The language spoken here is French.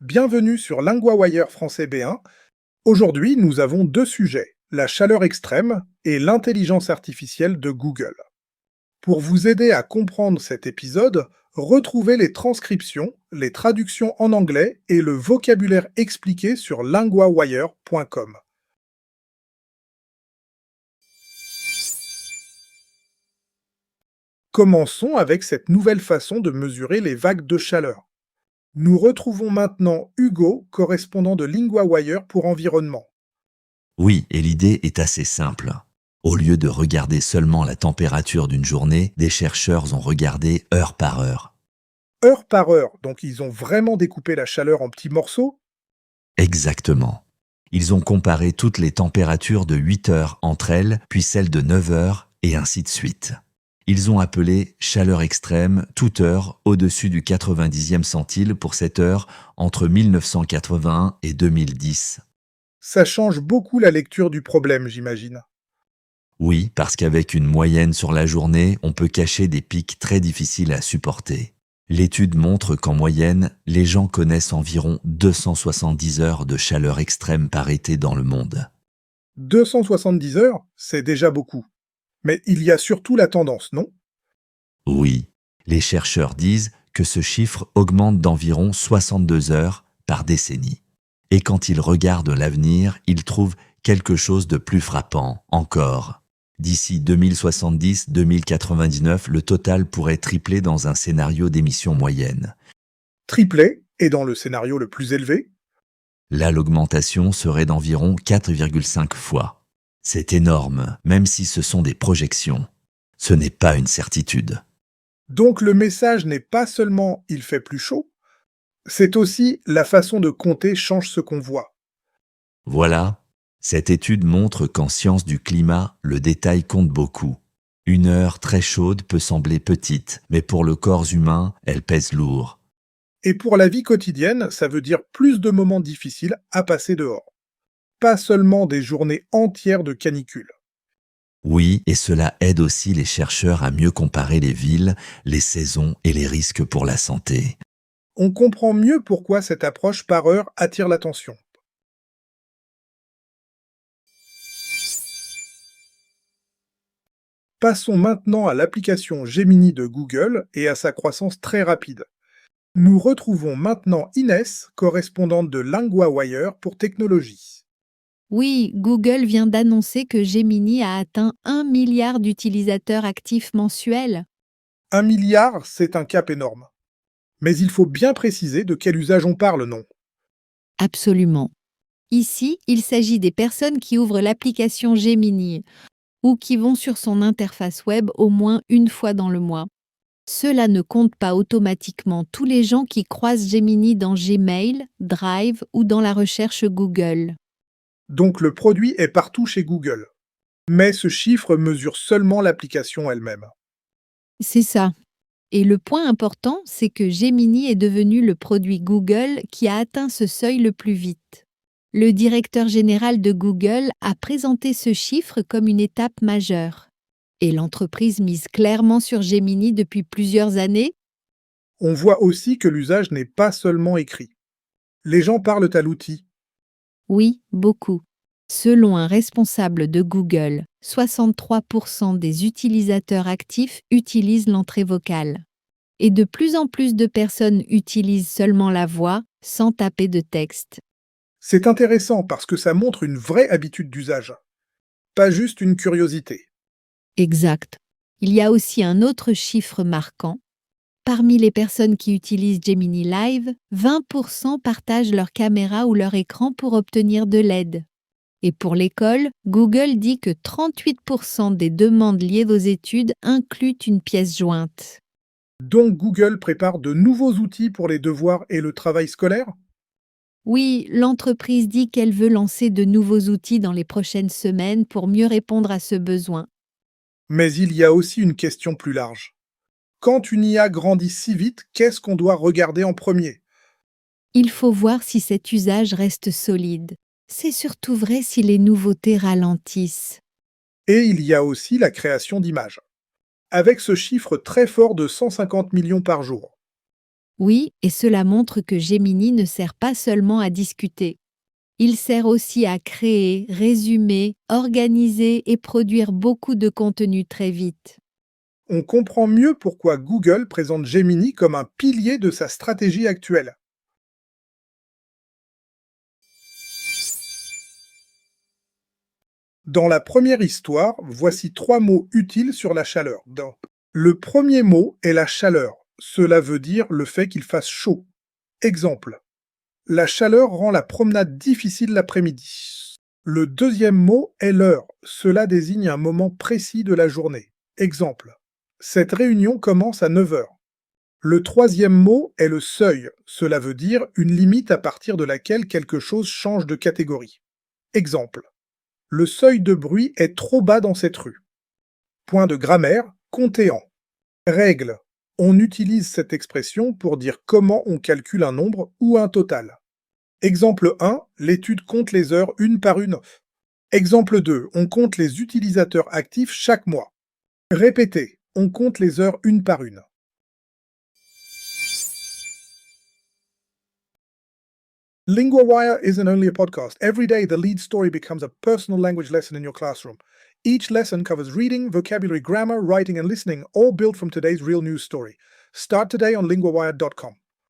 Bienvenue sur LinguaWire français B1. Aujourd'hui, nous avons deux sujets, la chaleur extrême et l'intelligence artificielle de Google. Pour vous aider à comprendre cet épisode, retrouvez les transcriptions, les traductions en anglais et le vocabulaire expliqué sur linguawire.com. Commençons avec cette nouvelle façon de mesurer les vagues de chaleur. Nous retrouvons maintenant Hugo, correspondant de LinguaWire pour environnement. Oui, et l'idée est assez simple. Au lieu de regarder seulement la température d'une journée, des chercheurs ont regardé heure par heure. Heure par heure, donc ils ont vraiment découpé la chaleur en petits morceaux. Exactement. Ils ont comparé toutes les températures de 8 heures entre elles, puis celles de 9 heures, et ainsi de suite. Ils ont appelé chaleur extrême toute heure au-dessus du 90e centile pour cette heure entre 1981 et 2010. Ça change beaucoup la lecture du problème, j'imagine. Oui, parce qu'avec une moyenne sur la journée, on peut cacher des pics très difficiles à supporter. L'étude montre qu'en moyenne, les gens connaissent environ 270 heures de chaleur extrême par été dans le monde. 270 heures, c'est déjà beaucoup. Mais il y a surtout la tendance, non? Oui, les chercheurs disent que ce chiffre augmente d'environ 62 heures par décennie. Et quand ils regardent l'avenir, ils trouvent quelque chose de plus frappant encore. D'ici 2070-2099, le total pourrait tripler dans un scénario d'émission moyenne. Triplé, et dans le scénario le plus élevé, Là, l'augmentation serait d'environ 4,5 fois. C'est énorme, même si ce sont des projections. Ce n'est pas une certitude. donc le message n'est pas seulement il fait plus chaud, c'est aussi la façon de compter change ce qu'on voit. Voilà, cette étude montre qu'en sciences du climat, le détail compte beaucoup. Une heure très chaude peut sembler petite, mais pour le corps humain, elle pèse lourd. Et pour la vie quotidienne, ça veut dire plus de moments difficiles à passer dehors. Pas seulement des journées entières de canicule. Oui, et cela aide aussi les chercheurs à mieux comparer les villes, les saisons et les risques pour la santé. On comprend mieux pourquoi cette approche par heure attire l'attention. Passons maintenant à l'application Gemini de Google et à sa croissance très rapide. Nous retrouvons maintenant Inès, correspondante de LinguaWire pour technologie. Oui, Google vient d'annoncer que Gemini a atteint 1 milliard d'utilisateurs actifs mensuels. 1 milliard, c'est un cap énorme. Mais il faut bien préciser de quel usage on parle, non? Absolument. Ici, il s'agit des personnes qui ouvrent l'application Gemini ou qui vont sur son interface web au moins une fois dans le mois. Cela ne compte pas automatiquement tous les gens qui croisent Gemini dans Gmail, Drive ou dans la recherche Google. Donc le produit est partout chez Google. Mais ce chiffre mesure seulement l'application elle-même. C'est ça. Et le point important, c'est que Gemini est devenu le produit Google qui a atteint ce seuil le plus vite. Le directeur général de Google a présenté ce chiffre comme une étape majeure. Et l'entreprise mise clairement sur Gemini depuis plusieurs années. On voit aussi que l'usage n'est pas seulement écrit. Les gens parlent à l'outil. Oui, beaucoup. Selon un responsable de Google, 63% des utilisateurs actifs utilisent l'entrée vocale. Et de plus en plus de personnes utilisent seulement la voix sans taper de texte. C'est intéressant parce que ça montre une vraie habitude d'usage. Pas juste une curiosité. Exact. Il y a aussi un autre chiffre marquant. Parmi les personnes qui utilisent Gemini Live, 20% partagent leur caméra ou leur écran pour obtenir de l'aide. Et pour l'école, Google dit que 38% des demandes liées aux études incluent une pièce jointe. Donc Google prépare de nouveaux outils pour les devoirs et le travail scolaire? Oui, l'entreprise dit qu'elle veut lancer de nouveaux outils dans les prochaines semaines pour mieux répondre à ce besoin. Mais il y a aussi une question plus large. Quand une IA grandit si vite, qu'est-ce qu'on doit regarder en premier? Il faut voir si cet usage reste solide. C'est surtout vrai si les nouveautés ralentissent. Et il y a aussi la création d'images. Avec ce chiffre très fort de 150 millions par jour. Oui, et cela montre que Gemini ne sert pas seulement à discuter. Il sert aussi à créer, résumer, organiser et produire beaucoup de contenu très vite. On comprend mieux pourquoi Google présente Gemini comme un pilier de sa stratégie actuelle. Dans la première histoire, voici 3 mots utiles sur la chaleur. Le premier mot est la chaleur. Cela veut dire le fait qu'il fasse chaud. Exemple. La chaleur rend la promenade difficile l'après-midi. Le deuxième mot est l'heure. Cela désigne un moment précis de la journée. Exemple. Cette réunion commence à 9 heures. Le troisième mot est le seuil. Cela veut dire une limite à partir de laquelle quelque chose change de catégorie. Exemple. Le seuil de bruit est trop bas dans cette rue. Point de grammaire, compter en. Règle. On utilise cette expression pour dire comment on calcule un nombre ou un total. Exemple 1, l'étude compte les heures une par une. Exemple 2, on compte les utilisateurs actifs chaque mois. Répétez, on compte les heures une par une. LinguaWire isn't only a podcast. Every day, the lead story becomes a personal language lesson in your classroom. Each lesson covers reading, vocabulary, grammar, writing, and listening, all built from today's real news story. Start today on linguawire.com.